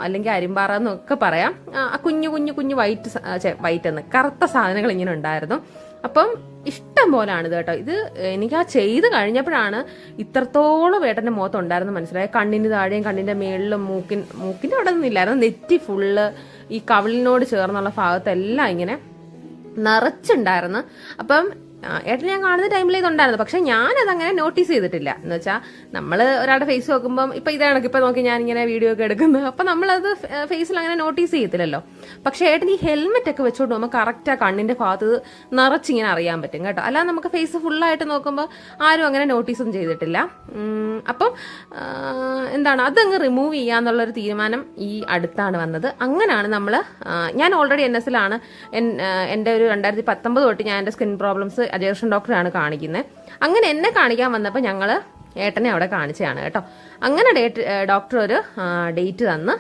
അല്ലെങ്കിൽ അരിമ്പാറ എന്നൊക്കെ പറയാം. കുഞ്ഞു കുഞ്ഞു കുഞ്ഞു വൈറ്റ് എന്ന് കറുത്ത സാധനങ്ങൾ ഇങ്ങനെ ഉണ്ടായിരുന്നു. അപ്പം ഇഷ്ടം പോലാണ് ഇത് കേട്ടോ. ഇത് എനിക്ക് ആ ചെയ്ത് കഴിഞ്ഞപ്പോഴാണ് ഇത്രത്തോളം ഏട്ടന്റെ മുഖത്തുണ്ടായിരുന്നു മനസ്സിലായത്. കണ്ണിന് താഴെയും കണ്ണിന്റെ മേളിലും മൂക്കിന്റെ അവിടെ നിന്നില്ലായിരുന്നു, നെറ്റി ഫുള്ള് ഈ കവിളിനോട് ചേർന്നുള്ള ഭാഗത്തെല്ലാം ഇങ്ങനെ നിറച്ചുണ്ടായിരുന്നു. അപ്പം ഏട്ടൻ ഞാൻ കാണുന്ന ടൈമിൽ ഇതുണ്ടായിരുന്നു, പക്ഷെ ഞാനതങ്ങനെ നോട്ടീസ് ചെയ്തിട്ടില്ല. എന്ന് വെച്ചാൽ നമ്മൾ ഒരാളുടെ ഫേസ് നോക്കുമ്പം ഇപ്പൊ ഇതാണ് ഇപ്പൊ നോക്കി ഞാനിങ്ങനെ വീഡിയോ ഒക്കെ എടുക്കുന്നത്, അപ്പൊ നമ്മളത് ഫേസിൽ അങ്ങനെ നോട്ടീസ് ചെയ്യത്തില്ലല്ലോ. പക്ഷെ ഏട്ടൻ ഈ ഹെൽമെറ്റ് ഒക്കെ വെച്ചോണ്ട് നമുക്ക് കറക്റ്റ് ആ കണ്ണിന്റെ ഭാഗത്ത് നിറച്ചിങ്ങനെ അറിയാൻ പറ്റും കേട്ടോ. അല്ലാതെ നമുക്ക് ഫേസ് ഫുള്ളായിട്ട് നോക്കുമ്പോൾ ആരും അങ്ങനെ നോട്ടീസൊന്നും ചെയ്തിട്ടില്ല. അപ്പം എന്താണ് അതങ്ങ് റിമൂവ് ചെയ്യാന്നുള്ളൊരു തീരുമാനം ഈ അടുത്താണ് വന്നത്. അങ്ങനെയാണ് ഞാൻ ഓൾറെഡി NSലാണ് എൻ്റെ ഒരു 2019 തൊട്ട് ഞാൻ എൻ്റെ സ്കിൻ പ്രോബ്ലംസ് അജയകൃഷ്ണൻ ഡോക്ടറാണ് കാണിക്കുന്നത്. അങ്ങനെ എന്നെ കാണിക്കാൻ വന്നപ്പോൾ ഞങ്ങൾ ഏട്ടനെ അവിടെ കാണിച്ചതാണ് കേട്ടോ. അങ്ങനെ ഡോക്ടർ ഒരു ഡേറ്റ് തന്ന്